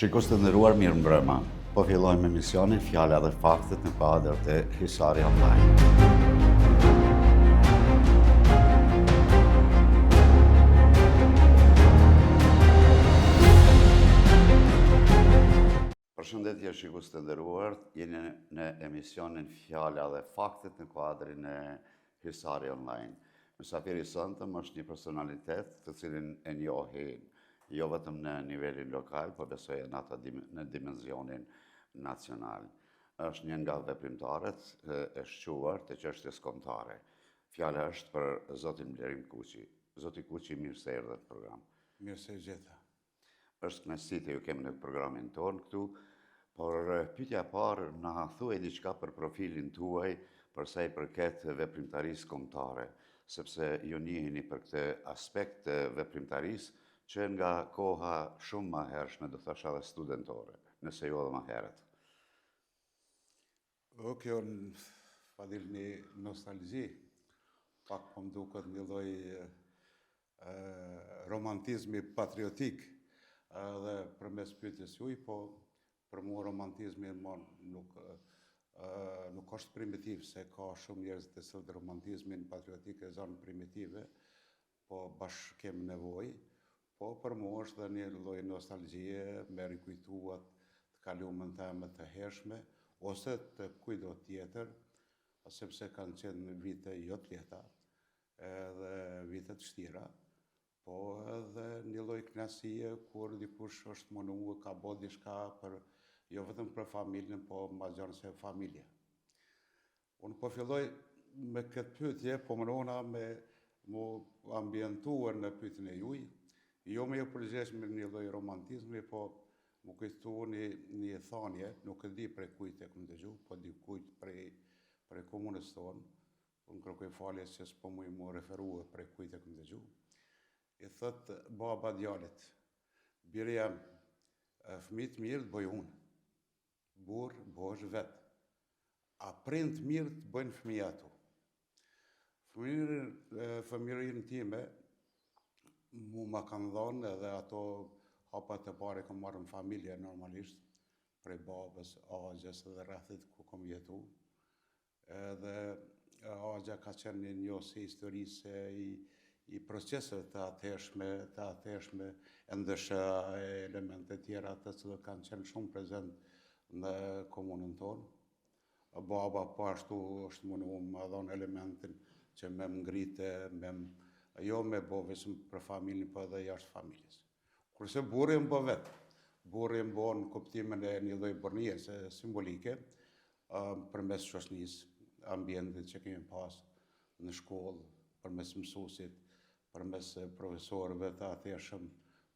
Shikues të nderuar, mirëmbrëma. Po fillojmë emisionin Fjala dhe Faktet në kuadër të Hisari Online. Përshëndetje shikues të nderuar, jeni në emisionin Fjala dhe Faktet në kuadrin e Hisari Online. Mysafiri sëntëm është një personalitet të cilin e njohin jo vetëm në nivelin lokal, por besoj në dimensionin nacional. Është një nga veprimtarët e shquar të çështjes kombëtare. Fjala është për zotin Blerim Kuqi. Zoti Kuqi, mirë se erdhët në program. Mirë se gjeta. Është kënaqësi të ju kemi në programin tonë këtu, por pyetja e parë na thuaj diçka për profilin tuaj për sa i përket veprimtarisë kombëtare, sepse ju njiheni për këtë aspekt të veprimtarisë që nga koha shumë më hershme, do thasha edhe studentore, nëse jo edhe më herët. Kjo fadil një nostalgji, pak po më duket një lloj romantizmi patriotik edhe përmes pyetjes juaj, po për mua romantizmi nuk është primitiv, se ka shumë njerëz të cilët romantizmin patriotik e zonë primitive, po bashkë kemi nevojë. Po për mua është dhe një lloj nostalgjie, me rikujtuat të kaluamën teme të hershme, ose të kujdo tjetër, sepse kanë qenë vite jo të lehta, edhe vite të vështira, po edhe një lloj kënaqësie kur dikush është munduar, ka bërë diçka për jo vetëm për familjen, po ma gjanë se familje. Unë po filloj me këtë pyetje, po mënona me mu ambientuar në pyetjen e juaj, jo me ju përgjegjsh me një lloj romantizmi, po më kujtu një thanie, nuk e di prej kujt e kam dëgju, po dikujt prej komunës tonë, unë kërkoj falje që s'po mu referua prej kujt e kam dëgju. I thot baba djalit, biri jam, fëmijë të mirë të bëj unë, burr bëhesh vet. A prind mirë të bëjnë fëmijë ato. Fëmijërinë time mu ma kanë dhënë edhe ato hapat e pare kam marrë në familje normalisht, prej babës, agjes dhe rrethit ku kam jetu. Edhe agja ka qenë një njohësi historise i proceseve të atëhershme, ndësha elemente tjera të cilët kanë qenë shumë prezent në komunën tonë. Baba po ashtu është munduar më dhon elementin që me më ngrite, jo me bo vetëm për familjen, po edhe jashtë familjes. Kurse burri më bë vetë. Burri më bë në kuptimin e një lloj burrnie simbolike, përmes shoqënisë, ambientit që kemi pas në shkollë, përmes mësuesit, përmes profesorëve të atëhershëm,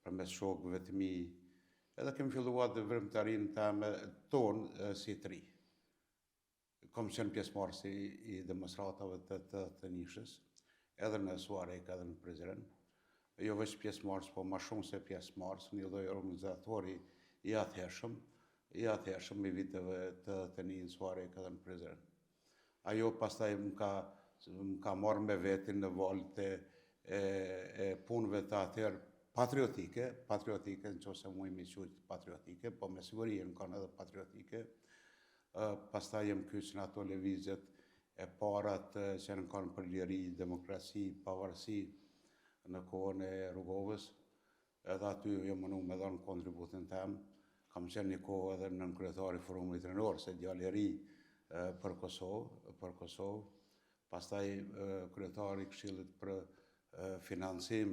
përmes shokëve të mi. Edhe kemi filluar të veprimtarinë tonë si të ri. Kam qenë pjesëmarrës i demonstratave të nishës, edhe në Suarek, edhe në Prizren. Jo veç pjesëmarrës, po ma shumë se pjesëmarrës, një lloj organizatori i atëhershëm i viteve të një në Suarek edhe në Prizren. Ajo pastaj më ka marrë me vetin në valët e punëve të atëherë patriotike, në qoftë se mu imi qujtë patriotike, po me siguri në kanë edhe patriotike. Pastaj jem kyç në ato lëvizjet e parat që në kanë për liri, demokraci, pavarësi në kohën e Rrugovës. Edhe aty jem munduar me dhënë kontributin tem. Kam qenë një kohë edhe nën kryetari i Forumit Rinor, se djalë i ri për Kosovë. Pastaj kryetari i Këshillit për financim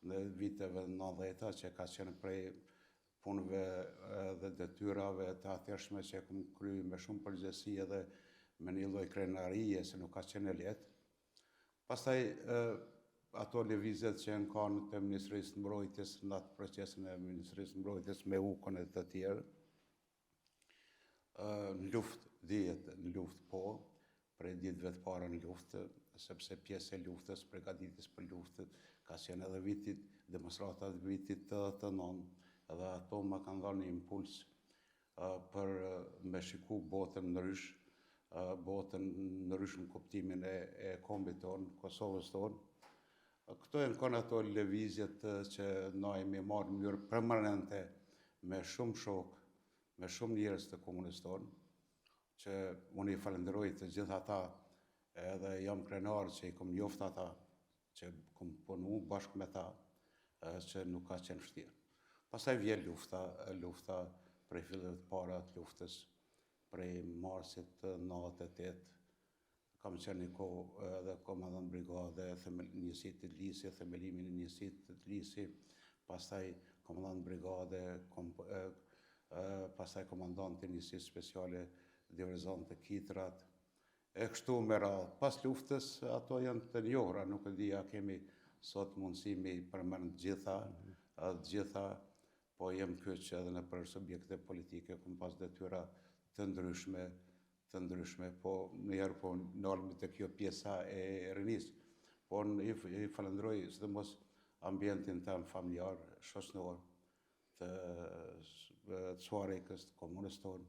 në viteve 90-ta, që ka qenë prej punëve dhe detyrave të atëhershme që kam kryer me shumë përgjegjësi edhe me një lloj krenarie, se nuk ka qenë lehtë. Pastaj ato lëvizjet që në kanë të Ministrisë Mbrojtjes, në atë procesin e Ministrisë Mbrojtjes me ukën e të tjerë. Në luftë po, prej ditëve të para në luftë, sepse pjesë e luftës, përgatitjes për luftë, ka qenë edhe vitit, demonstratat vitit të 9, edhe ato ma kanë dhënë një impuls për me shiku botën ndrysh në kuptimin e kombit tonë, Kosovës tonë. Këto janë kanë ato lëvizjet që na jemi marrë në mënyrë permanente me shumë shok, me shumë njerëz të komunës tonë, që unë i falenderoj të gjithë ata, edhe jam krenar që i kom njoft ata, që kom punu bashkë me ta, që nuk ka qenë vështirë. Pastaj vjen lufta prej filleve të para të luftës, prej marsit të 98, kam qenë një kohë edhe komandant brigade, njësit të Lisi, themelimin e njësit të Lisi, pastaj komandant brigade, pastaj komandant të njësit speciale diverzant të Kitrat, e kështu me radhë. Pas luftës, ato janë të njohura, nuk e di, a kemi sot mundësimi përmend gjitha, po jem kyç edhe në për subjekte politike, kom pas detyra të ndryshme, po njëherë po nalmi të kjo pjesa e rinis. Po i falenderoj sidomos ambientin tëm familjar, shoqëror, të Cuarekës, të komunës tonë.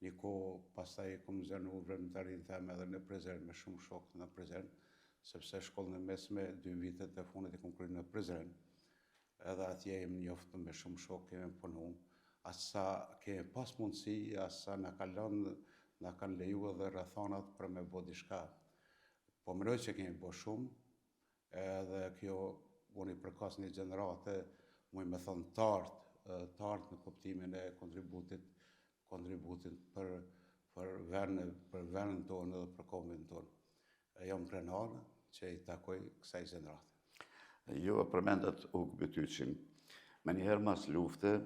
Një kohë pastaj kom zënë vërëntarin tëm edhe në Prizren, me shumë shok në Prizren, sepse shkollën e mesme 2 vitet e fundit e kom kryer në Prizren. Edhe atje jem njoftë me shumë shok, kemi punu, asa kemi pas mundësi, asa na kanë leju edhe rrethanat për me bo diçka. Po mendoj që kemi bo shumë, edhe kjo unë i përkas një gjenerate, muj me thonë tartë në kuptimin e kontributit për vendin tonë edhe për kombin tonë. Jam krenar që i takoj kësaj gjenerate. Ju e përmendat Uk Bytyçin. Me njëherë mas lufte,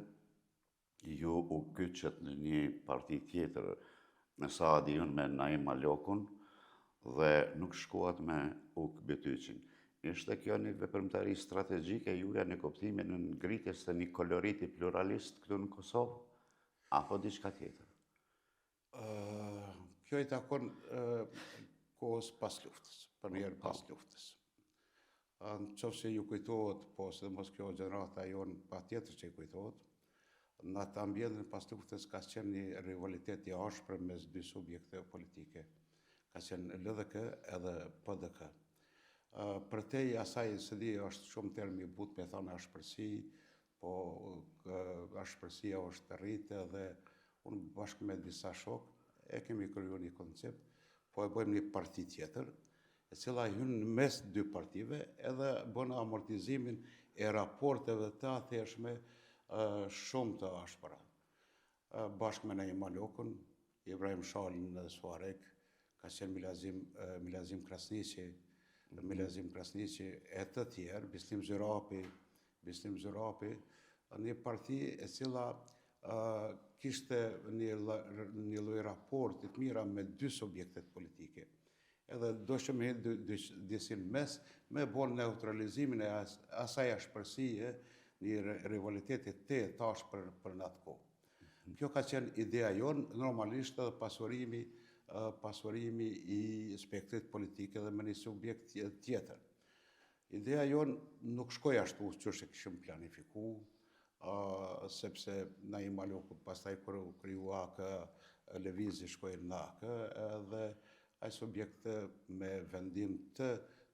ju u kyçet në një parti tjetër, me sa di unë me Naim Malokun, dhe nuk shkuat me Uk Bytyçin. Ishte kjo një veprimtari strategjike juja në kuptimin në ngritjes të një koloriti pluralist këtu në Kosovë, apo diçka tjetër? Kjo i takon kohës pas luftës, për njerë pas luftës. Në qofë se ju kujtohet, po së dhe mos kjo gjenerata jonë pa tjetër që i kujtohet, në atë ambientin pas luftës ka qenë një rivalitet i ashpër mes 2 subjekte politike. Ka qenë LDK edhe PDK. Për te asaj së di është shumë termi but me thonë ashpërsi, po ashpërsia është rritë dhe unë bashkë me disa shok e kemi kriju një koncept, po e bëjmë një parti tjetër, e cila hynë në mes 2 partive edhe bënë amortizimin e raporteve të athershme shumë të ashpëra. Bashkë me Naim Malokun, Ibrahim Shalin në Suarek, ka qenë Milazim Krasniqi, e të tjerë, Bislim Zyrapi, një parti e cila kishte një lloj raportit mira me 2 subjektet politike. Edhe do që me disin mes, me bon neutralizimin e asaj ashpërsie, një rivalitetit të tash për në atë kohë. Kjo ka qenë ideja jonë, normalisht edhe pasurimi i spektrit politike dhe me një subjekt tjetër. Ideja jonë nuk shkoj ashtu që e kishim planifiku, sepse Naim Maloku pastaj kur u kriju AK, lëvizi shkoj në AK, edhe ai subjekt me vendim të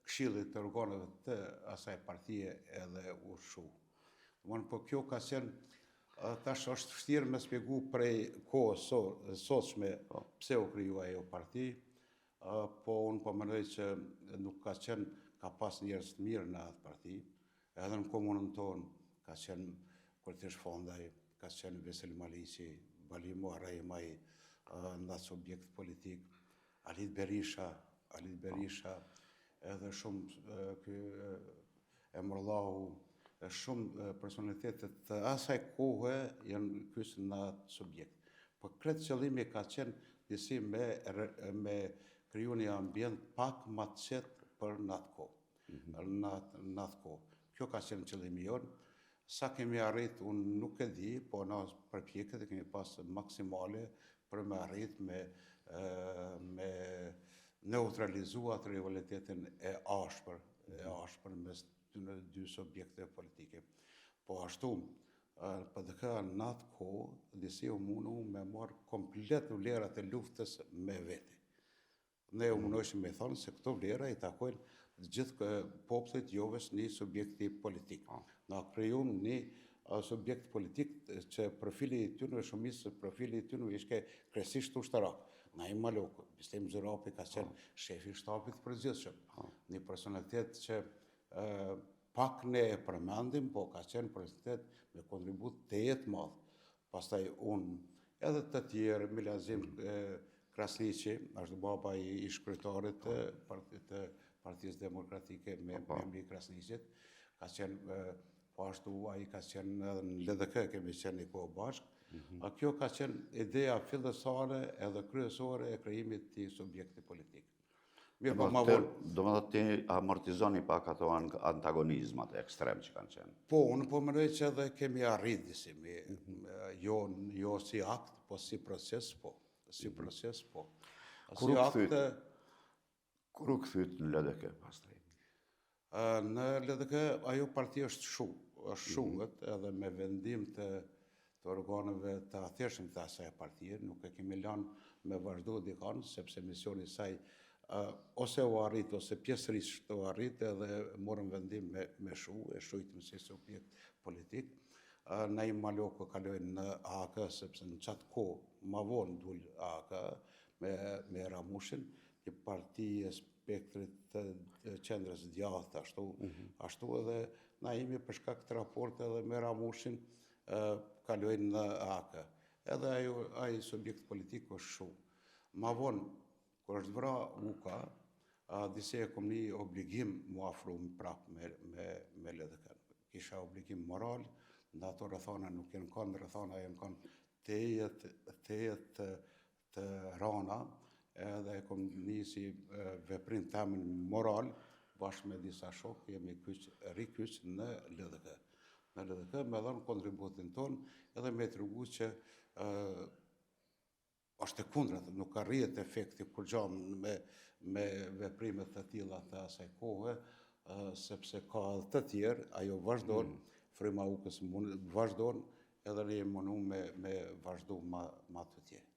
këshillit të organeve të asaj partie edhe u shu. Po kjo ka qenë, tash është vështirë me spjegu prej kohës sotshme pse u kriju ajo parti, po unë po mendoj që nuk ka qenë, ka pas njerëz të mirë në atë parti, edhe në komunën tonë ka qenë Kurtish Fondaj, ka qenë Vesel Maliqi, Balimo Arajmaj, në atë subjekt politik, Alit Berisha, edhe shumë Emrullahu, shumë personalitetet të asaj kohë janë kyçur në atë subjekt. Po kretë qëllimi ka qenë disi me kriju një ambient pak më të qetë për në atë kohë. Kjo ka qenë qëllimi jonë. Sa kemi arrit, unë nuk e di, po na përpjekjet e kemi pas maksimale për me arrit me neutralizu atë rivalitetin e ashpër mes në 2 subjekte politike. Po ashtu, PDK në atë kohë, disi u mundu me marrë komplet vlerat e luftës me veti. Ne u mundojshim me thonë se këto vlera i takojnë gjithë popullit jo vetëm një subjekti politik. Na krijum një subjekt politik që profili i tyre shumicë profili i tyre ishte kryesisht ushtarak. Naim Maloku, Bislem Zurapi ka qenë shefi i shtapit të përgjithshëm. Një personalitet që pak ne e përmendim, po ka qenë personalitet me kontribut të jetë madh. Pastaj unë edhe të tjerë, Milazim Krasniqi, është baba i shkryetarit të Partisë Demokratike me membri Krasniqit, ka qenë po ashtu ai ka qenë edhe në LDK, kemi qenë një kohë bashkë. Kjo ka qenë ideja fillesare edhe kryesore e krijimit të subjekti politik. Mirë, po ma vonë. Do më thotë ti amortizoni pak ato antagonizmat ekstrem që kanë qenë. Po, unë po mendoj që edhe kemi arrit disimi, jo si akt, po si proces, po. Si proces, po. Kur u kthyt në LDK pastaj? Në LDK ajo parti është shuhet edhe me vendim të organeve të atërshëm të asaj partie, nuk e kemi lënë me vazhdu dikon, sepse misioni saj ose u arrit, ose pjesërisht u arrit edhe morëm vendim me e shujtëm si subjekt politik. Naim Maloku kaloi në AK, sepse në qatë kohë, ma vonë dul AK me Ramushin, një parti e spektrit të qendrës djathtë, ashtu edhe Naimi për shkak të raport edhe me Ramushin kalojnë në AK. Edhe ai subjekt politik është shumë. Ma vonë, kur është vra UKA, disi e kom një obligim mu afru prapë me LDK. Kisha obligim moral, nda ato rëthana nuk jenë kanë, rëthana jenë kanë të jetë të rana, edhe e kom një si veprim temin moral, bashkë me disa shok, jemi rikyç në LDK. Në LDK me dhënë kontributin tonë edhe me të rrugu që është e kundrat, nuk arrijet efekti kur gjamë me veprimet të tilla të asaj kohë, sepse ka të tjerë, ajo vazhdojnë, fryma ukës vazhdojnë, edhe ne mundu me vazhdu ma të tjerë.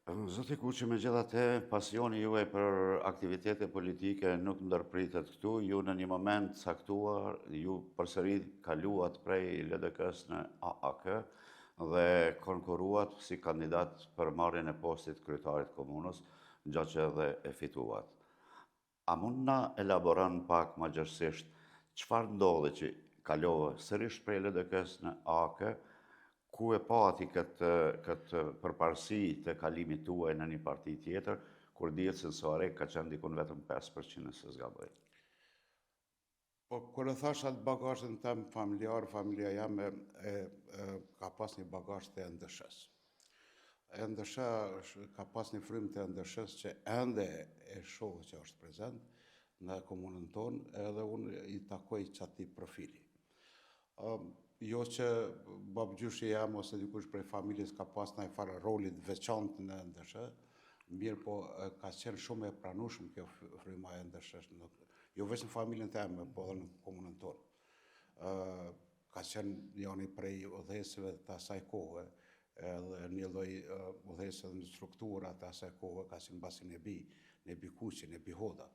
Zoti Kuqi, megjithatë, pasioni juaj për aktivitete politike nuk ndërpritet këtu, ju në një moment caktuar, ju përsëri kaluat prej LDK-s në AAK dhe konkuruat si kandidat për marrjen e postit kryetarit komunës, gjatë që edhe e fituat. A mund na elaboron pak më gjërësisht çfarë ndodhi që kalove sërish prej LDK-s në AAK, ku e pati këtë përparësi të kalimit tuaj në një parti tjetër, kur dihet se Soare ka qenë dikun vetëm 5% nëse s'gaboj. Po, kur e thash atë bagazhin tem familjar, familja jam ka pas një bagazh të NDSH-s. NDSH ka pas një frymë të NDSH-s që ende e shohë që është prezent në komunën tonë, edhe unë i takoj qati profili. Jo që babgjyshi jam ose dikush prej familjes ka pas në farë rolit veçantë në NDSH, mirë po ka qenë shumë e pranueshëm kjo fryma e NDSH, jo vetëm në familjen time, po edhe në komunën tonë. Ka qenë njëri prej udhëhesëve të asaj kohe, edhe një lloj udhëhesë në struktura të asaj kohe, ka qenë basi Nebi Kuqi, Nebi Hoda.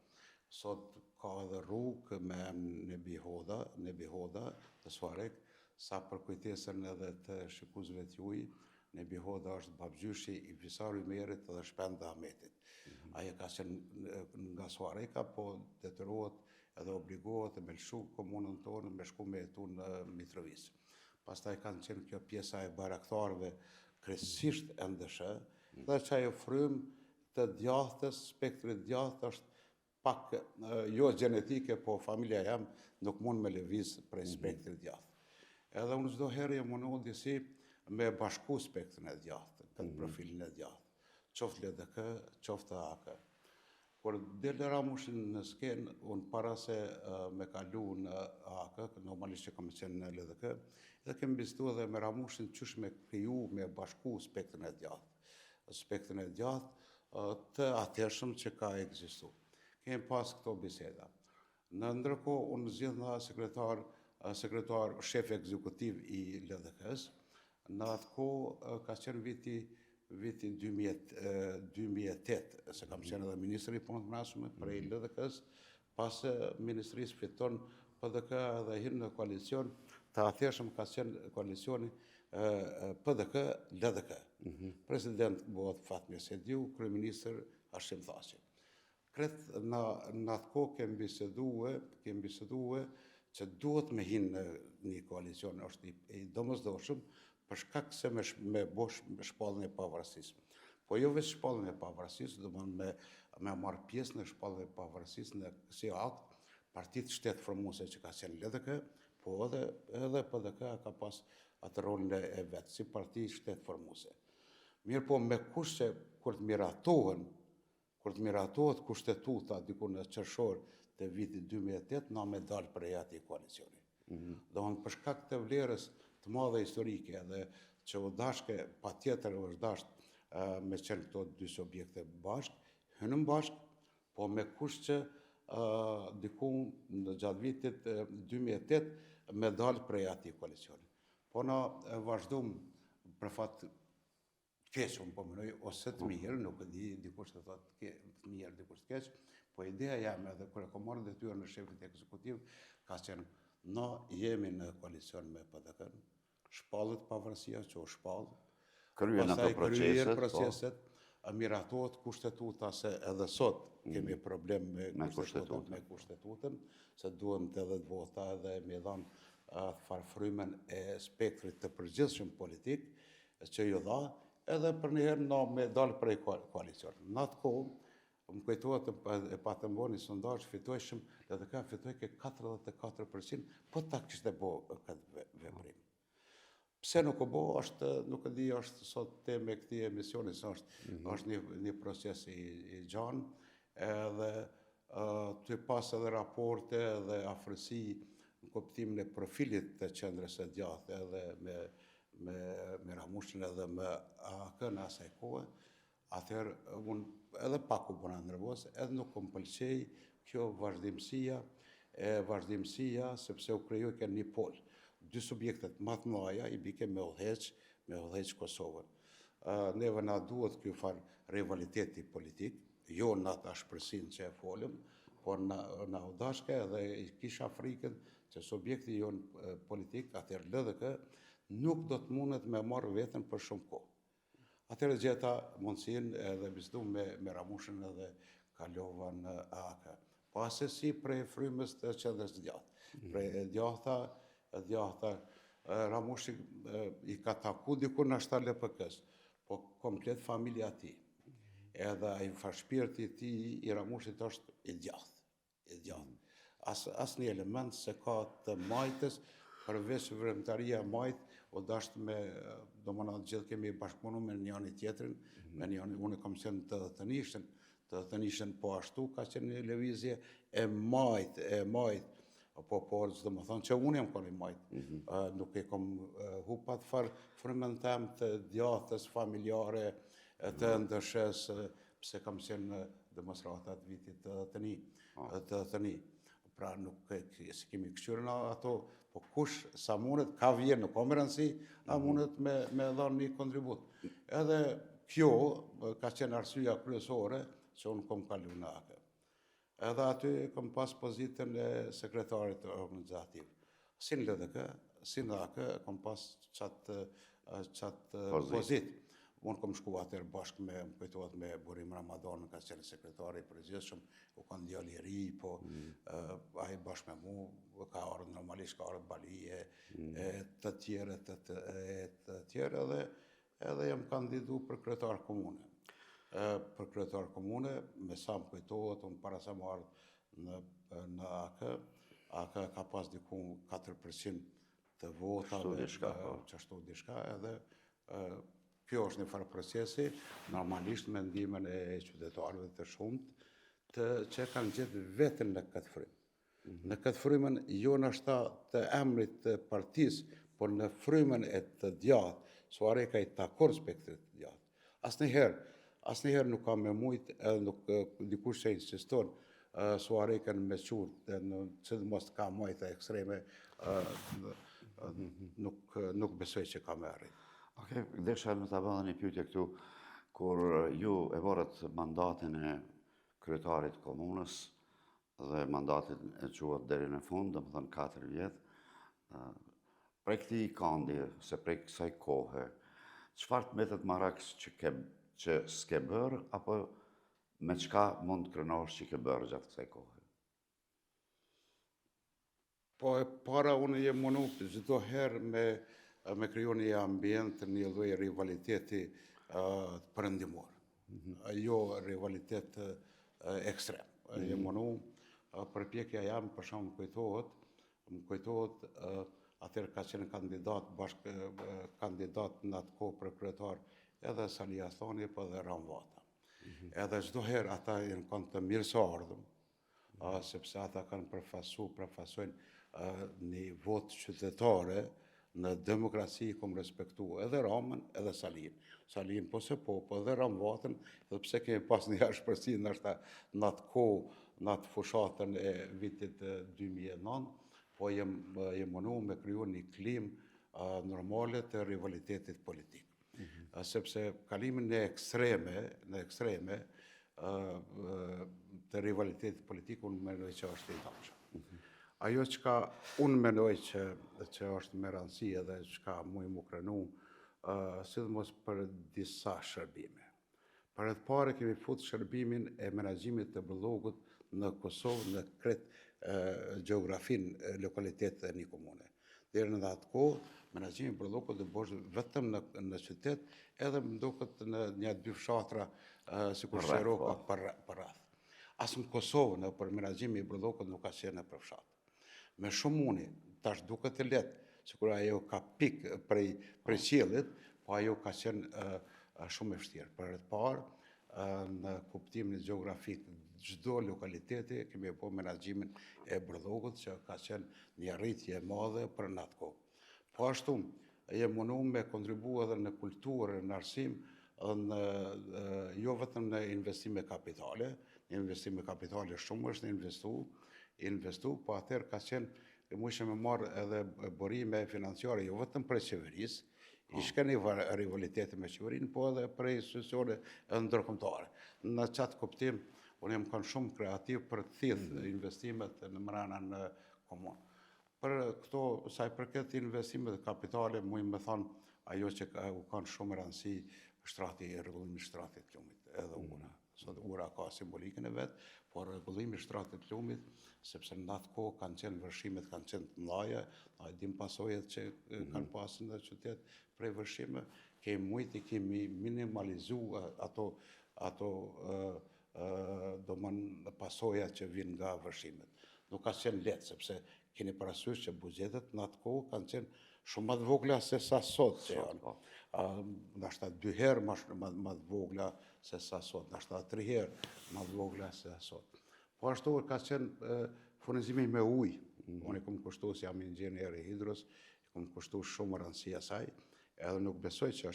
Sot ka edhe rrugë me Nebi Hoda të Suarek, sa për kujtesën edhe të shikuesve të juaj, Nebi Hoda është babgjyshi i Visar Ymerit dhe Shpenda Ahmetit. Ajo ka qenë nga Suareka, po detyrohet edhe obligohet me lëshu komunën tonë me shku me jetu në Mitrovic. Pastaj kanë qenë kjo pjesa e baraktarëve kryesisht NDSH, dhe që ajo frymë të djathtës, spektrit djatht është pak jo gjenetike, po familja jam nuk mund me lëviz prej spektrit djatht. Edhe unë çdo herë jam mundu disi me bashku spektrin e djatht, këtë profilin e djatht, qoftë LDK, qoftë AK. Kur dele Ramushin në skenë, unë para se me kalu në AK, normalisht që kam qenë në LDK, dhe kemi bisedu edhe me Ramushin qysh me kriju, me bashku spektrin e djatht. Spektrin e djatht të atërshëm që ka ekzistu. Kemi pas këto biseda. Në ndërkohë, unë zgjidhna sekretar shef ekzekutiv i LDK-s. Në atë kohë ka qenë viti 2008, se kam qenë edhe ministri i punët mbrëmshme prej LDK-s, pas ministrisë fiton PDK dhe hinë në koalicion, të athershëm ka qenë koalicioni PDK-LDK. President bëhet Fatmir Sediu, kryeministër Hashim Thaçi. Kretë në atë kohë kemi bisedue që duhet me hinë në një koalicion, është i domosdoshëm, për shkak se me bosh shpallën e pavarësisë. Po jo vetë shpallën e pavarësisë, do me marrë pjesë në shpallën e pavarësisë në si akt, partitë shtetë formuese që ka qenë LDK, po edhe PDK ka pas atë rolin e vetë, si parti shtetë formuese. Mirë po me kush që kur të miratohet kushtetuta diku në qershor të vitit 2008, na me dalë prej atij koalicioni. Domethënë për shkak të vlerës të madhe historike dhe që u dashke patjetër është dashur me qenë këto dy subjekte bashkë, hynëm bashkë, po me kush që diku në gjatë vitit 2008 me dalë prej atij koalicioni. Po na vazhdojmë për fat keq, unë po mënoj, ose të mirë, nuk e di, dikush të thotë të mirë, dikush të keq, po ideja jam edhe kur e kam marrë detyrën në shefit ekzekutiv, ka qenë, na jemi në koalicion me PDK-n, shpallet pavarësia që u shpallë, pastaj kryer proceset, miratohet kushtetuta, se edhe sot kemi problem me kushtetutën, se duhen të edhe të vota edhe me dhanë farfrymen e spektrit të përgjithshëm politik, që ju dha, edhe për njëherë na me dalë prej koalicion. Në atë kohë, më kujtohet e patëm bo një sondazh, fitojshëm, LDK fitoj ke 44%, po ta kishte bo këtë veprim. Pse nuk o bo, nuk e di, është sot teme këtij emisioni, se është një proces i gjanë, edhe të pas edhe raporte dhe afërsi në kuptimin e profilit të qendrës së djathtë, edhe me Ramushën edhe me AK në asaj kohë, atëherë unë edhe pak u bëna nervoz, edhe nuk më pëlqej kjo vazhdimësia, sepse u krijoi një pol. Dy subjektet më të mëdha i bike me udhëheq Kosovën. Neve na duhet ky far rivaliteti politik, jo në atë ashpërsinë që e folëm, por na u dashke edhe i kisha frikën që subjekti jonë politik, atëherë LDK, nuk do të mundet me marrë vetën për shumë kohë. Atëherë gjeta mundësinë edhe bisedu me Ramushën edhe kalova në AK. Po asesi prej frymës të qendrës së djathtë. Prej djathta Ramushi i ka taku diku në ashtar LPK-s, po komplet familja ti. Edhe ai shpirti i tij i Ramushit është i djathtë. As një element se ka të majtës, përveç vëremtaria majtë, o dashtë me, do më në gjithë kemi bashkëpunu me njëri tjetrin, me njëri, unë kam qenë të dhëtënishën po ashtu, ka qenë një lëvizje e majtë, po do më thonë që unë jam koni majtë, nuk e kom hupat farë frymën tem të djathës, familjare, të ndëshës, pse kam qenë demonstratat vitit të dhëtëni. Pra nuk si kemi këshyrën ato, po kush sa mundet, ka vjerë, nuk ka më rëndësi, a mundet me dhanë një kontribut. Edhe kjo ka qenë arsyeja kryesore që unë kom kalu në AK. Edhe aty kom pas pozitën e sekretarit organizativ. Si në LDK, si në AK, kom pas qatë pozit. Unë kom shku atër bashkë me, më kujtohet me Burim Ramadan, ka qenë sekretari i përgjithshëm, u kanë djali i ri, po ai bashkë me mu, ka ardhur normalisht, ka ardhur Balije, të tjerë, edhe jam kandidu për kryetar komune. Për kryetar komune, me sa më kujtohet, unë para sa më ardhë në AK ka pas diku 4% të votave, qashtu dishka, edhe kjo është një farë procesi, normalisht me ndihmën e qytetarëve të shumtë, që kanë gjetë vetën në këtë frymë. Në këtë frymën jo nashta të emrit të partisë, por në frymën e të djathtë, Suareka i takon spektrit të djathtë. Asnjëherë nuk ka me mujt, edhe nuk dikush që insiston Suareken me qurtë, që mos ka majta ekstreme, nuk besoj që ka me arrit. Okej, desha në të bëdhe një pyetje këtu, kur ju e vorët mandatin e kryetarit komunës dhe mandatin e quat deri në fund, dhe më thënë 4 vjetë, Prej këtij kandi, se prej kësaj kohe, çfarë të metet marrëks që s'ke bërë, apo me çka mund të krënohesh që ke bërë gjatë kësaj kohe? Po e para unë jem mundu çdo herë me kriju një ambient, një lloj rivaliteti perëndimor. Jo rivalitet ekstrem. Jem mundu, përpjekja jam për shembull më kujtohet atëherë ka qenë kandidat në atë kohë për kryetar edhe Salia Thoni, po edhe Ramvata. Edhe çdo herë ata kanë të mirëseardhëm, sepse ata kanë përfasojnë një votë qytetare në demokraci kom respektu edhe Ramën edhe Salin. Salin po se po edhe Ramvatën, edhe pse kemi pas një ashpërsi nështë në atë kohë, në atë fushatën e vitit 2009, po jem mundu me kriju një klim normale të rivalitetit politik. Sepse kalimin në ekstreme të rivalitetit politik, unë mendoj që është i dashur. Ajo që unë mendoj që është me rëndësi edhe që mu i mu krenu, sidomos për disa shërbime. Për e të pare kemi futur shërbimin e menaxhimit të bllogut në Kosovë, në kretë gjeografin lokalitetet e një komune. Deri në atë kohë, menaxhimi i bllogut do bësh vetëm në qytet, edhe më duket në një dy fshatra sikur Sheroka për rreth. As në Kosovë, në për menaxhimi i bllogut nuk ka qenë në fshat. Me shumë uni, tash duket e lehtë, sikur ajo ka pik prej qiellit, po ajo ka qenë shumë e vështirë. Për e të parë, në kuptimin gjeografik, çdo lokaliteti kemi po menaxhimin e bllogut që ka qenë një arritje e madhe për në atë kohë. Po ashtu, jem mundu me kontribu edhe në kulturë, në arsim, jo vetëm në investime kapitale, në investime kapitale shumë është investu, po atëherë ka qenë mu ishe me marrë edhe borime financiare, jo vetëm prej qeverisë, ishke një rivalitete me qeverinë, po edhe prej institucione ndërkombëtare. Në qatë kuptim, unë jem kanë shumë kreativ për të thithë investimet në mrena në komunë. Për këto, sa i përket investimet kapitale, mu i me thonë ajo që u kanë shumë rëndësi rregullimi shtratit lumit, edhe ura. Sot ura ka simbolikën e vetë, por rregullimi shtratit lumit, sepse në atë kohë kanë qenë vërshimet, kanë qenë të mlaja, a e dim pasojet që kanë pasën në qytet prej vërshime, kemi minimalizu ato pasoja që vinë nga vërshimet. Nuk ka qenë letë, sepse keni parasysh që bugjetet në atë kohë kanë qenë shumë më të vogla se sa sot që janë. Nashta 2 herë më të vogla se sa sot, nashta 3 herë më të vogla se sa sot. Po ashtu ka qenë furnizimi me ujë. Unë i kom kushtu si jam inxhinier i hidros, i kom kushtu shumë rëndësia saj, edhe nuk besoj që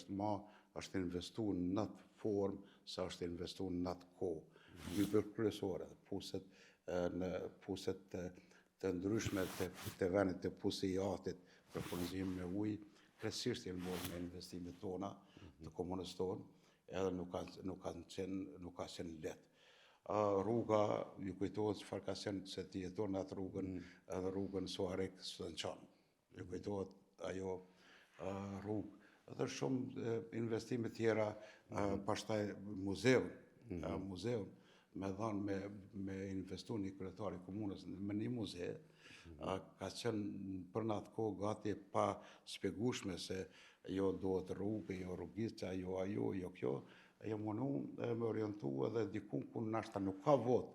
është investu në atë formë, sa është investu në atë kohë. Dy për kryesore, puset të ndryshme të venit të pusi i atit për furnizim me ujë, kresisht jenë bërë me investimet tona, të komunës tonë, edhe nuk ka qenë letë. Rruga, ju kujtohet çfarë ka qenë se ti jeton atë rrugën, edhe rrugën Suarek Sënçan. Ju kujtohet ajo rrugë. Edhe shumë investime tjera, pastaj muzeun, me dhanë me investu një kryetar i komunës me një muze, ka qenë për në atë kohë gati pa shpjegueshme se jo duhet rrugë, jo rrugica, jo ajo, jo kjo, jam mundu me orientu edhe dikun ku nashta nuk ka votë,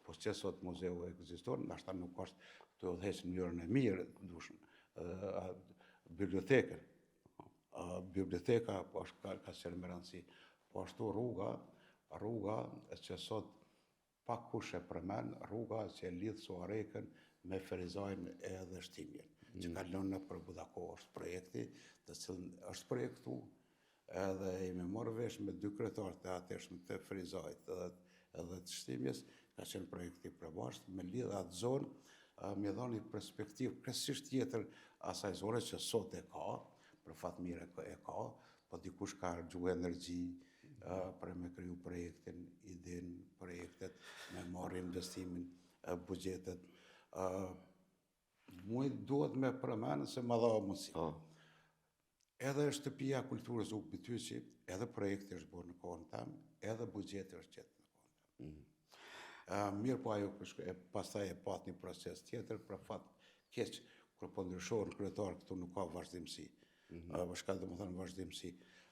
po që sot muzeu ekziston, nashta nuk është të udhëheqë në njërën e mirë, dushën, bibliotekën. Biblioteka po ka qenë me rëndësi. Po ashtu rruga që sot pak kush e përmen, rruga që lidhë Suarekën me Ferizajnë edhe Shtimjen, që ka lënë për Budako është projekti, të cilën është projektu, edhe i me morë vesh me 2 kryetarë të atërshme të Ferizajt edhe të Shtimjes, ka qenë projekti përbashkët, me lidhë atë zonë, me dhoni një perspektiv kresisht tjetër asaj zone që sot e ka, për fatë mire e ka, po dikush ka harxhu energji për me kriju projektin, idin, projektet, me marrë investimin, bugjetet. Muj duhet me përmenë se më dha mundësi. Edhe shtëpia kulturës u Bityqi, edhe projekti është bërë në kohën tam, edhe buxheti është gjetë në kohën tam. Mirë po ajo pastaj e pat një proces tjetër, për fat keq, kur po ndryshohen kryetar këtu nuk ka vazhdimsi. Shka do më thënë vazhdimsi,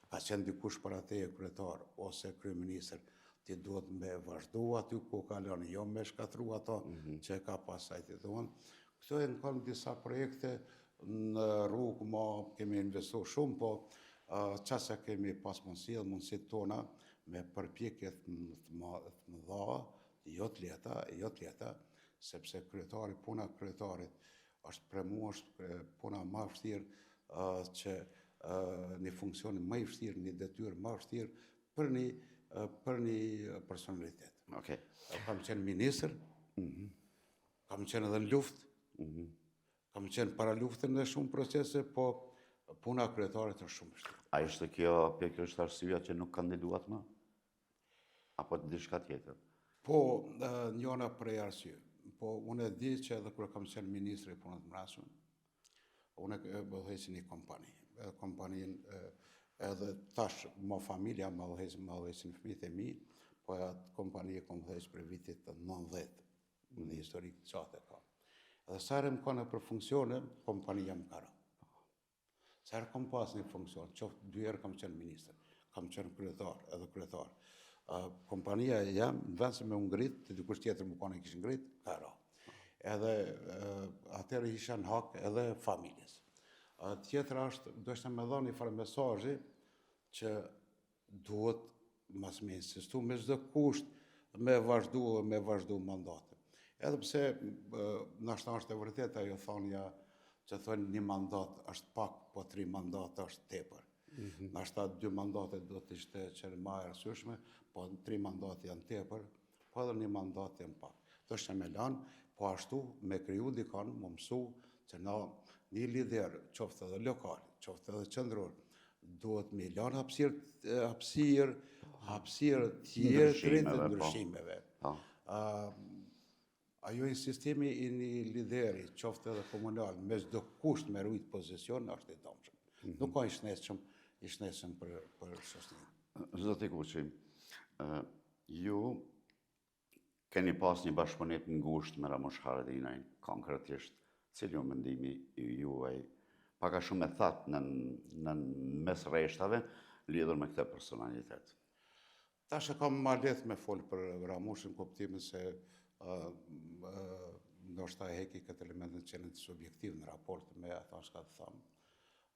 ka qenë dikush para teje kryetar ose kryeministër, ti duhet me vazhdu aty ku ka lënë, jo me shkatru ato që ka pasaj të duhen. Këto e në kanë disa projekte në rrugë ma kemi investu shumë, po qasa kemi pas mundësit tona me përpjekjet të mëdha, jo të leta, sepse puna kryetarit është për mu është puna ma vështirë që një funksion më i vështirë, një detyrë më vështirë për një personalitet. Kam qenë ministër, kam qenë edhe në luftë, kam qenë para luftën në shumë procese, po puna kryetarit është shumë vështirë. A ishte kjo pikërisht arsyeja që nuk kandiduat më? Apo diçka tjetër? Po, njëna prej arsye. Po, unë e di që edhe kërë kam qenë ministri i punët mbrapsme, unë e bëdhejsi një kompani. Kompanin edhe tash, ma familja ma dhejsi në fëmijët e mi, po atë kompani e kom dhejsi për vitit 90, në historik të qatë e ka. Edhe sare më kone për funksione, kompanija më kara. Sare kom pas një funksion, qoftë 2 herë kam qenë minister, kam qenë kryetar. Kompanija jam, në vend se me ngrit, të dikush tjetër më kone kishë ngrit, kara. Edhe atërë isha në hak edhe familjes. Tjetër është, do ishte me dha një farë mesazhi që duhet mas me insistu me çdo kusht me vazhdu mandate. Edhe pse nashta është e vërtet ajo thonja që thonë një mandat është pak, po 3 mandate është tepër. Nashta 2 mandate do të ishte që më e rësyeshme, po 3 mandate janë tepër, po edhe 1 mandat janë pak. Do ishte me lanë, po ashtu me kriju dikon, më mësu që na një lider, qoftë edhe lokal, qoftë edhe qendror, duhet me lanë hapësirë tjetërit të ndryshimeve. Ajo insistimi i një lideri, qoftë edhe komunal, me çdo kusht me rujt pozicion, është i domshëm. Nuk ka i shnetshëm për shoqërinë. Zoti Kuçi, ju keni pas një bashkëpunim ngushtë me Ramush Haradinajin, konkretisht, cili ju mendimi juaj paka shumë e thatë në mes rreshtave lidhur me këtë personalitet? Tash e kam ma lehtë me folë për Ramushin, kuptimin se ndoshta e heki këtë elementin që në subjektiv në raport me ata shka të thamë.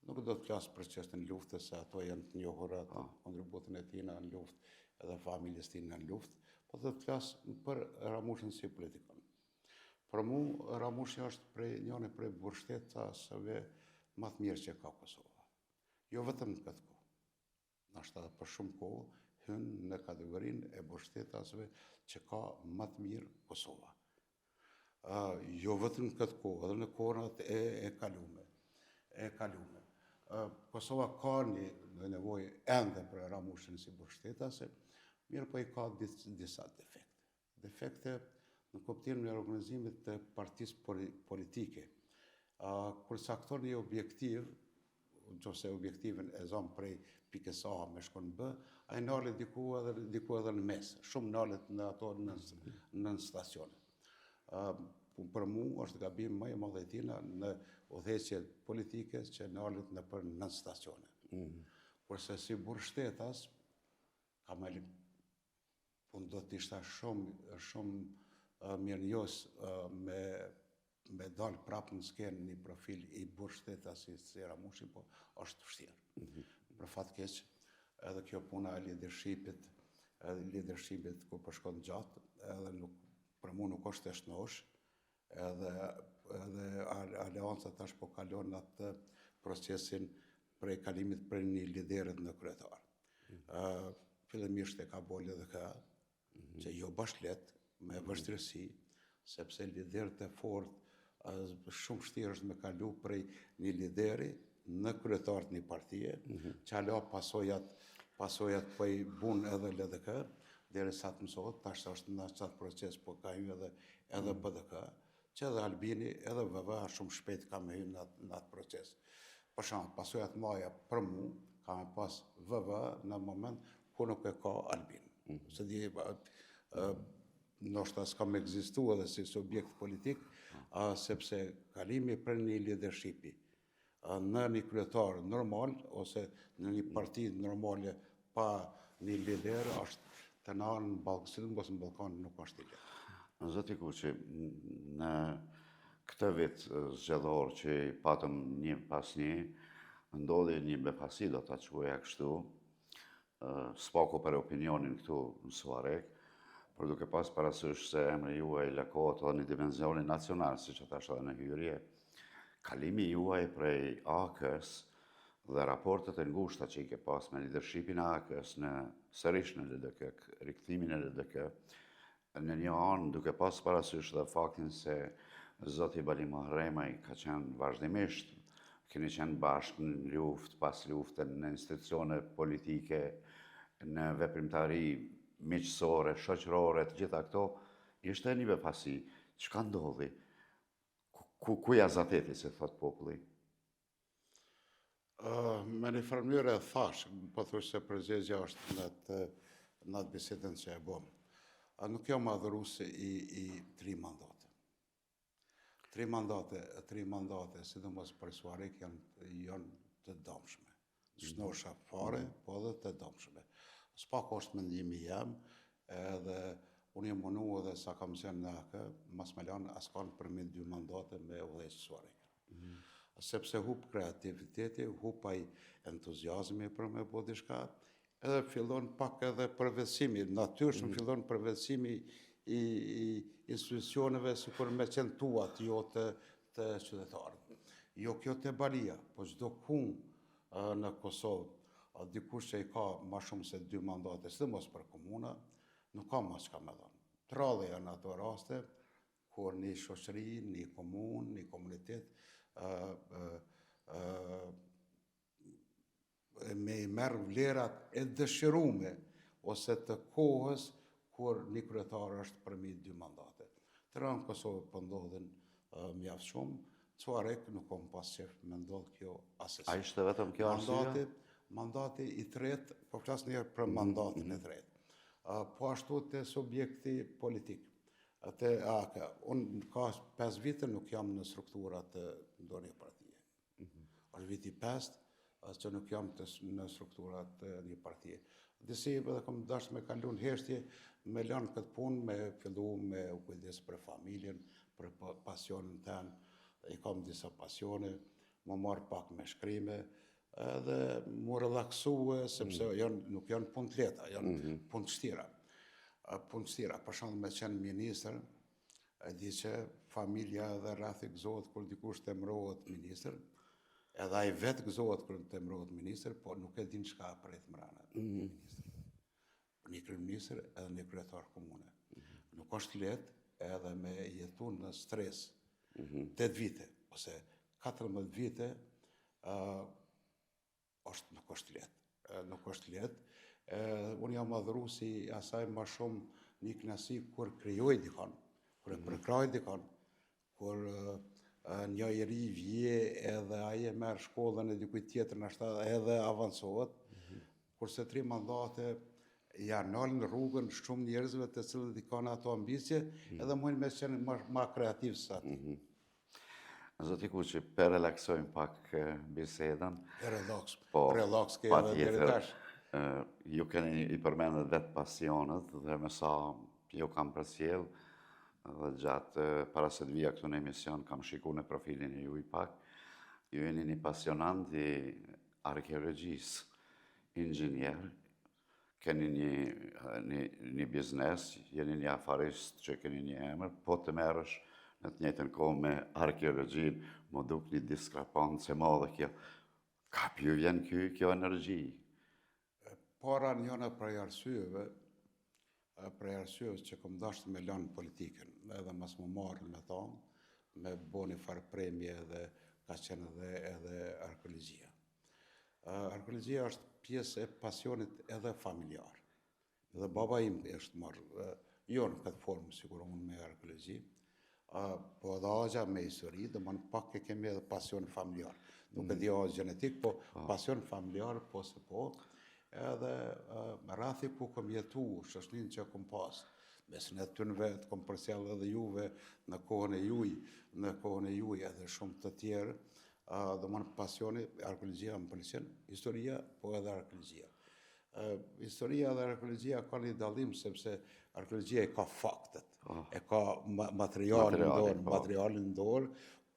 Nuk do të flasë për çështën luftës, se ato janë të njohura, kontributin e tina në luftë, edhe familjes tina në luftë, po do të flasë për Ramushin si politikon. Për mu, Ramushi është njëri prej mbështetësve më të mirë që ka Kosova. Jo vetëm në këtë kohë. Nashta për shumë kohë, hynë në kategorinë e mbështetësve që ka më të mirë Kosova. Jo vetëm në këtë kohë, edhe në kohët e kalume. Kosova ka një nevojë ende për Ramushin si mbështetëse, mirë po i ka disa defekte. Defekte në kuptimin e organizimit të partisë politike. Kur sakton një objektiv, nëse objektivin e zon prej pikës A me shkon B, ai nalet diku edhe në mes, shumë nalet në ato në stacione. Për mu është gabim më i madh i tina në udhëheqje politike që nalet në stacione. Kurse si mbështetës, unë do të ishta shumë mirënjohës me dalë prapë në skenë një profil i mbështetës si Ramushi, po është vështirë. Për fat keq, edhe kjo puna e leadershipit ku përshkon gjatë, edhe për mu nuk është e shnosh, edhe aleanca tash po kalon atë procesin prej kalimit për një liderit në kryetar. Fillimisht e ka bolë edhe ka, që jo bashkëlet, me vështirësi, sepse liderët e fortë shumë vështirë është me kalu prej një lideri në kryetar të një partije, që alo pasojat po i bun edhe LDK, deri sa të mësohet, tash është në qatë proces, po ka ju edhe BDK, që edhe Albini edhe VV shumë shpejt ka me hyrë në atë proces. Për shembull, pasojat maja për mu ka me pas VV në moment ku nuk e ka Albin. Se di, ndoshta s'kam ekzistu edhe si subjekt politik, sepse kalimi për një leadershipi në një kryetar normal ose në një parti normale pa një lider është të nanë në Ballkësit, ose në Ballkan nuk është i lehtë. Zoti Kuqi, në këtë vit zgjedhor që patëm një pas një, ndodhi një befasi, do ta quaja kështu, spaku për opinionin këtu në Suarek, por duke pas parasysh se emri juaj lëkohet edhe në dimenzionin nacional, siç e thash edhe në hyrje, kalimi juaj prej AK-s dhe raportet e ngushta që i ke pas me leadershipin e AK-s sërish në LDK, rikthimin e LDK, në një anë duke pas parasysh dhe faktin se zoti Bali Mahremaj ka qenë vazhdimisht, keni qenë bashkë në luftë, pas luftën, në institucione politike, në veprimtari miqësore, shoqërore, të gjitha këto, ishte një befasi. Çka ndodhi? Ku jazateti, se thot populli? Me një farmyre thash, po thush se përgjigja është në atë bisedën që e bom. Nuk jam adhurues i 3 mandate. 3 mandate, sidomos për Suarek, janë të dëmshme. Shnosha fare, po edhe të dëmshme. S'pak është mendimi jam, edhe unë jam munu edhe sa kam qenë në AK, mas me lanë askan përmin 2 mandate me udhëheq Suarek. Sepse hup kreativiteti, hupaj entuziazmi për me bo diçka, edhe fillon pak edhe përvesimi, natyrshëm fillon përvesimi i institucioneve si kur me qenë tuat, jo të qytetarët. Jo kjo të Balia, po çdo kun në Kosovë, dikush që i ka ma shumë se 2 mandate, sidomos për komuna, nuk ka ma çka me dhënë. Trallë janë ato raste, kur një shoqëri, një komunë, një komunitet, me i merë vlerat e dëshirume, ose të kohës kur një kryetar është përmi 2 mandate. Të rënë Kosovë për ndodhin mjaft shumë, Suarek nuk kom pas qef me ndodh kjo asesi. A ishte vetëm kjo arsye? Mandati i tretë, po flas njerë për mandatin e tretë. Po ashtu të subjekti politik. Unë ka 5 vite nuk jam në strukturat të ndonjë partije. Është viti 5 që nuk jam në strukturat të një partije. Disi edhe kom dash me kalun heshtje, me lanë këtë punë, me fillu me u kujdes për familjen, për pasionin ten, i kam disa pasione, më marë pak me shkrime, edhe më relaksue, sepse nuk janë punë të leta, janë punë të shtira. Punë të shtira, për shembull me qenë ministër, e di që familja edhe rreth i gëzohet kur dikush të emërohet ministër, edhe ai vetë gëzohet kur të emërohet ministër, po nuk e din çka pret mrena. Një kryeministër edhe një kryetar komune. Nuk është lehtë edhe me jetu në stres 8 vite, ose 14 vite, nuk është lehtë. Nuk është lehtë. Unë jam adhuru si asaj ma shumë një knasi kur krijoj dikon, kur e përkraj dikon, kur një iri vje edhe aje merë shkollën e dikuj tjetër në ashtë edhe avansohet, kurse 3 mandate janë nalë në rrugën shumë njerëzve të cilët i kanë ato ambicje, edhe mujnë me qenë ma kreativ sa ti. Zoti Kuqi, për relaksojmë pak bisedën. Relaks ke edhe deri tash. Ju keni i përmendet vetë pasionet dhe me sa ju kam përsjell dhe gjatë para se të vija këtu në emision kam shiku në profilin e ju i pak. Ju jeni një pasionant i arkeologjisë, inxhinier, keni një biznes, jeni një afarist që keni një emër, po të merresh në të njëjtën kohë me arkeologjin, më duk një diskrepancë e madhe kjo. Ka ju vjen kjo energji? Para njëna prej arsyeve që kom dashtë me lanë politikën, edhe mas më marrë me thonë, me bo një farë premje edhe ka qenë edhe arkeologjia. Arkeologjia është pjesë e pasionit edhe familjar. Edhe baba im është marrë, jo në këtë formë, sigur unë me arkeologji, Po edhe agja me histori, dhe më në pak e kemi edhe pasion familjar. Nuk e di agja genetik, po pasion familjar, po se po, edhe rrathi ku kom jetu, shoshnin që kom pas, mesin e tynëve të kom përsjell edhe juve në kohën e juj edhe shumë të tjerë, dhe më në pasioni, arkeologjia më pëlqen, historia, po edhe arkeologjia. Historia dhe arkeologjia ka një dallim sepse arkeologjia e ka faktet, e ka materialin në dorë,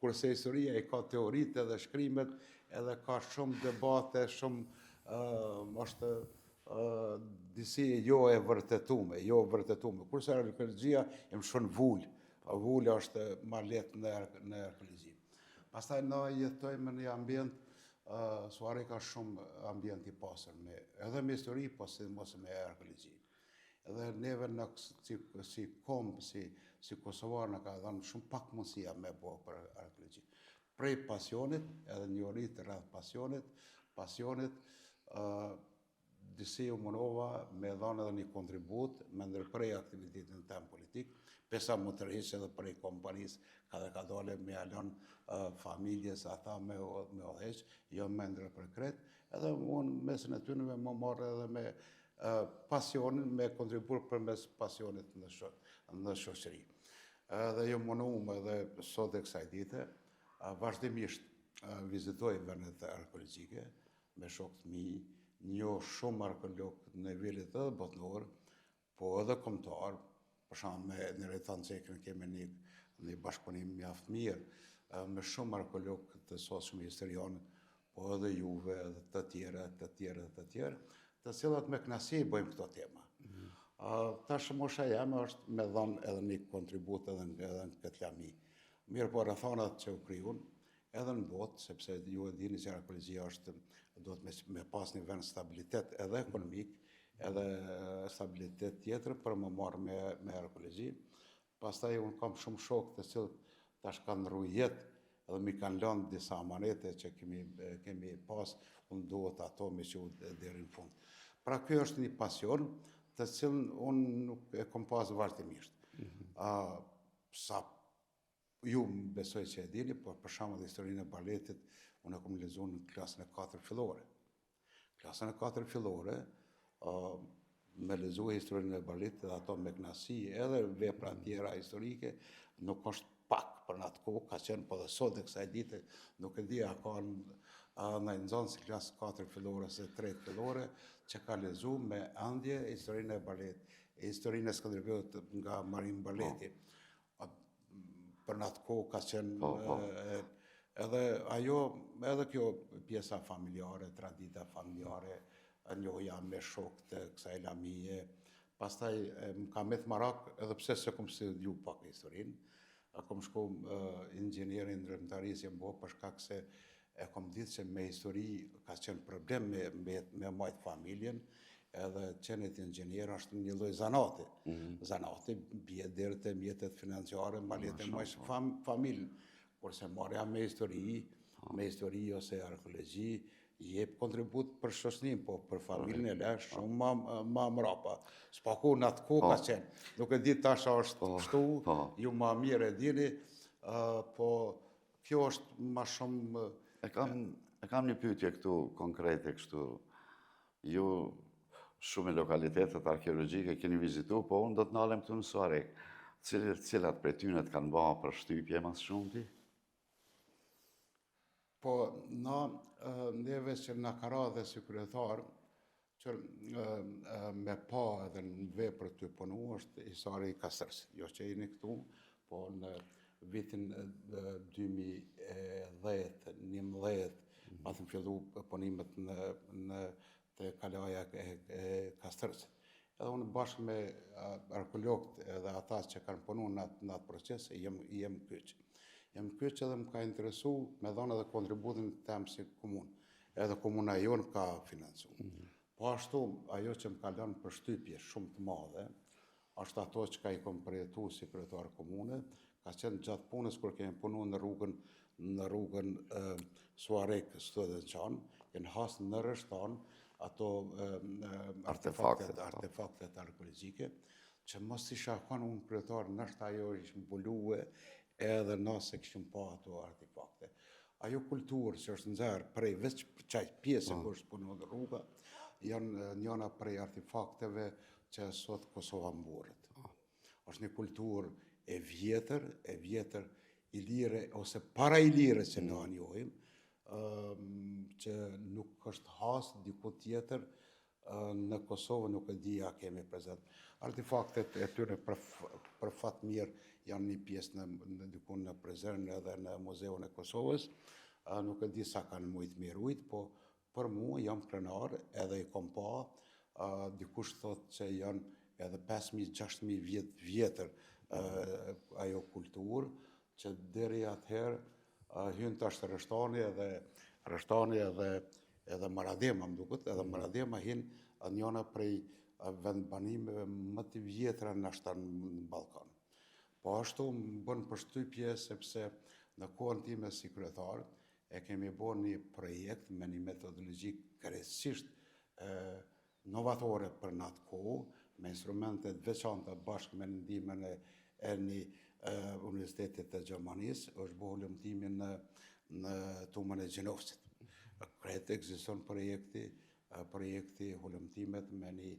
kurse historia e ka teoritë edhe shkrimet, edhe ka shumë debate, shumë është disi jo e vërtetume, kurse arkeologjia e më shumë vullë është ma letë në arkeologji. Pastaj na jetojmë në një ambient, Suari ka shumë ambient i pasur, edhe me histori, po si mos me arkeologji. Edhe neve si kombë, si Kosovar në ka dhënë shumë pak mundësia me bo për arkeologji. Prej pasionit, edhe njohuritë rreth pasionit, disi u munova me dhënë edhe një kontribut me ndërprej aktivitetin tem politik, pesa më tërheq edhe prej kompanisë, ka dole me alon familjes ata me odheq, jo me ndër për kret, edhe unë mesin e tynëve më marrë edhe me pasionin, me kontribur për mes pasionit në shoqëri. Edhe jo mënumë edhe sot e kësaj dite, vazhdimisht vizitoj vendet arkeologjike me shokët mi, njoh shumë arkeolog në nivelit edhe botnor, po edhe kombëtar, për shembull me në Rejtan Cekën kemi një bashkëpunim mjaft mirë me shumë arkeolog të sosëm historianë, po edhe juve, edhe të tjerë, të cilat me kënaqësi bëjmë këto tema. Tash mosha jame është me dhënë edhe një kontribut edhe në këtë lami. Mirë po rrethanat që u krijun, edhe në botë, sepse ju e dini që arkeologjia do të me pas një vend stabilitet edhe ekonomik, edhe stabilitet tjetër për më marrë me arkeologji. Pastaj unë kam shumë shokë të cilët tash kanë rrujet edhe mi kanë lënë disa amanete që kemi pas, unë duhet ato me që deri në fund. Pra kjo është një pasion të cilën unë nuk e kom pas vazhdimisht. Sa ju më besoj që e dini, por për shembull historinë e baletit, unë e kom lexuar në klasën e 4 fillore. Klasën e 4 fillore, me lexuar historinë e baletit dhe ato me kënaqësi, edhe vepra tjera historike, nuk është pak për në atë kohë, ka qenë po dhe sot e kësaj dite, nuk e di a ka në nxënës si klasë 4 fillore se 3 fillore, që ka lexu me ëndje historinë e baletit, historinë e Skënderbeut nga Marin Baleti. Për në atë kohë ka qenë edhe kjo pjesa familjare, tradita familjare, njohja me shokë të kësaj lamije. Pastaj më ka met marak, edhe pse se kom studiu pak historinë, kom shku inxhinierin ndërmetarisë jam bo për shkak se e kom ditë që me histori ka qenë problem me majtë familjen, edhe qenit inxhinier është një lloj zanati. Zanati bie deri te mjetet financiare, mbaletë majtë familjen. Kurse marrja me histori ose arkeologji, jep kontribut për shoqërinë, po për familjen e lë shumë ma mrapa. S'paku në atë kohë ka qenë. Nuk e di tash është kështu, ju ma mirë e dini, po kjo është ma shumë... E kam një pyetje këtu konkrete kështu. Ju shumë lokalitetet arkeologjike keni vizitu, po unë do të nalem këtu në Suarek. Cilat prej tyre kanë bërë për shtypje mas shumti? Po, neve që në ka radhe si kryetar, që me pa edhe në vepër të punu është Hisari i Kastërsit. Jo që jeni këtu, po në vitin 2010-2011, patëm fillu punimet në të kalaja e Kastërsit. Edhe unë bashkë me arkeologët edhe ata që kanë punu në atë proces, jem kyç. Jem kyç edhe më ka interesu me dhënë edhe kontributin tem si komunë. Edhe komuna jonë ka financu. Po ashtu, ajo që më ka lënë për shtypje shumë të madhe, është ato që ka i kom përjetu si kryetar komune, ka qenë gjatë punës kur kemi punu në rrugën Suarek-Stëdhençan, jenë hasë në rreshtan ato artefaktet arkeologjike, që mos isha kanë unë kryetar, nështë ajo ishë mbuluë, edhe na se këshim pa ato artefakte. Ajo kulturë që është nxerë prej veç qaj pjesë ku është punu në rruga, janë njëna prej artefakteve që sot Kosova mburët. Është një kulturë e vjetër, ilire, ose para ilire që në njohim, që nuk është hasë diku tjetër në Kosovë, nuk e di a kemi prezent. Artefaktet e tyre për fat mirë janë një pjesë diku në Prizren edhe në Muzeun e Kosovës. Nuk e di sa kanë mujtë mirujt, po për mu jam krenar edhe i kom pa, dikush thot që janë edhe 5.000-6.000 vjetër ajo kulturë, që deri atëherë hynë të ashtë rështani edhe Maradema më duket, edhe Maradema hinë njëna prej vendbanimeve më të vjetra në ashtë në Balkan. Po ashtu më bënë përshtypje sepse në kohën time si kryetar e kemi bërë një projekt me një metodologji krejtësisht novatore për në atë kohë, me instrumentet veçanta bashkë me ndihmën e një Universitetit të Gjermanisë, është bëhu lëmtimi në Tumën e Gjenovcit. Kretë ekziston projekti hulumtimet me një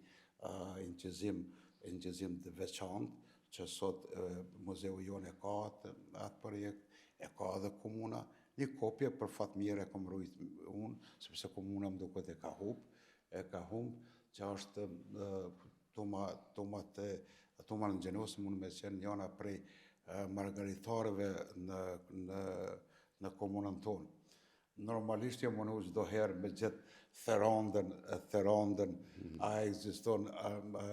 inqizim të veçantë, që sot Muzeu jonë e ka atë projekt, e ka edhe komuna, një kopje për fat mirë e kom rujt unë, sepse komuna më duket e ka humb, që është Tuma në Gjenovës mund me qenë njëna prej margaritarëve në komunën tonë. Normalisht jam mënu çdo herë me gjithë therandën, a ekziston,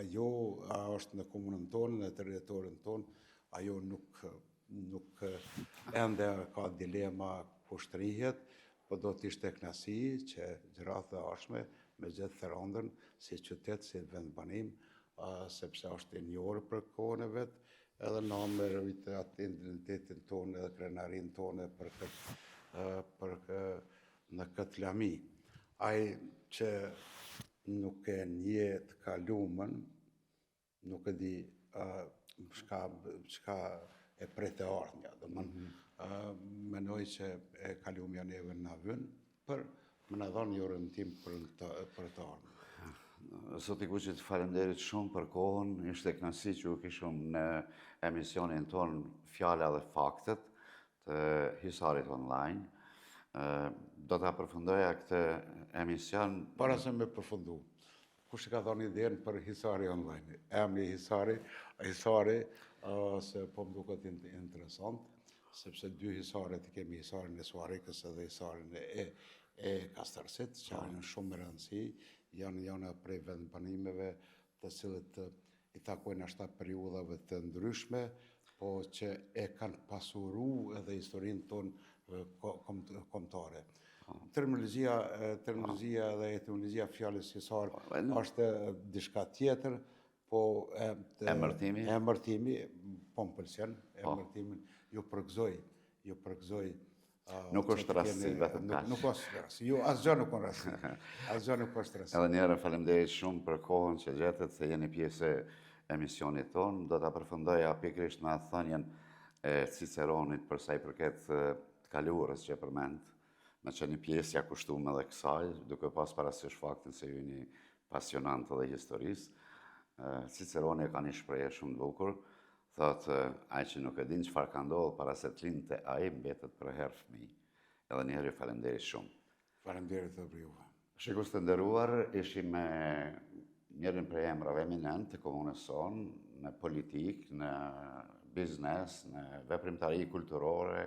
ajo, a është në komunën tonë, në territorin tonë, ajo nuk ende ka dilema kushtrihet, po do t'ishte knasi që gjërat e ashme me gjithë therandën si qytet, si vendbanim, sepse është e njohur për kohën e vetë, edhe na me rritë atë identitetin tonë edhe krenarin tonë në këtë lami. Ai që nuk e nje të kalumën, nuk e di çka e prete ardhmja. Menoj që e kalumja neve në avyn për më në dhonë një orientim për të ardhmja. Zot i Kuqit, falenderit shumë për kohën, ishte kënaqësi që u kishëm në emisionin tonë Fjala dhe Faktet të Hisarit Online. Do të përfundoja këtë emision... Para se me përfundu, kush ka dhënë idenë për Hisari Online? Emri Hisari, se po më duket interesant, sepse dy Hisaret kemi Hisarin e Suarikës edhe Hisarin e Kastarësit, që janë shumë me rëndësi, janë prej vendbanimeve të cilët i takojnë ashta periudhave të ndryshme, po që e kanë pasuru edhe historinë tonë kombëtare. Terminologjia dhe etimologjia fjalës Hisar është diçka tjetër, po emërtimi, po më pëlqen, emërtimin ju përgëzoj. Nuk është rasti, vetëm kaq. Nuk është rasti, jo, asgjë nuk është rasti. Asgjë nuk është rasti. Edhe njerë falemderit shumë për kohën që gjetët, se jeni pjesë e emisionit tonë. Do të përfundoja pikërisht me atë thënien e Ciceronit për sa i përket të kaluarës që përmend, me që një pjesë ja kushtuar edhe kësaj, duke pas parasysh faktin se ju një pasionant edhe historisë. Ciceroni ka një shprehje shumë të bukur, thotë, ai që nuk e din çfarë ka ndodhur para se të lindte ai mbetet për herë fëmijë. Edhe një herë ju falenderoj shumë. Faleminderit edhe juve. Shikues të nderuar, ishim me njërin prej emrave eminent të komunës sonë, në politikë, në biznes, në veprimtari kulturore,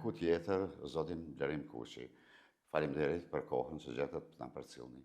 ku tjetër, zotin Blerim Kuqi. Faleminderit për kohën që gjetët na përcjellni.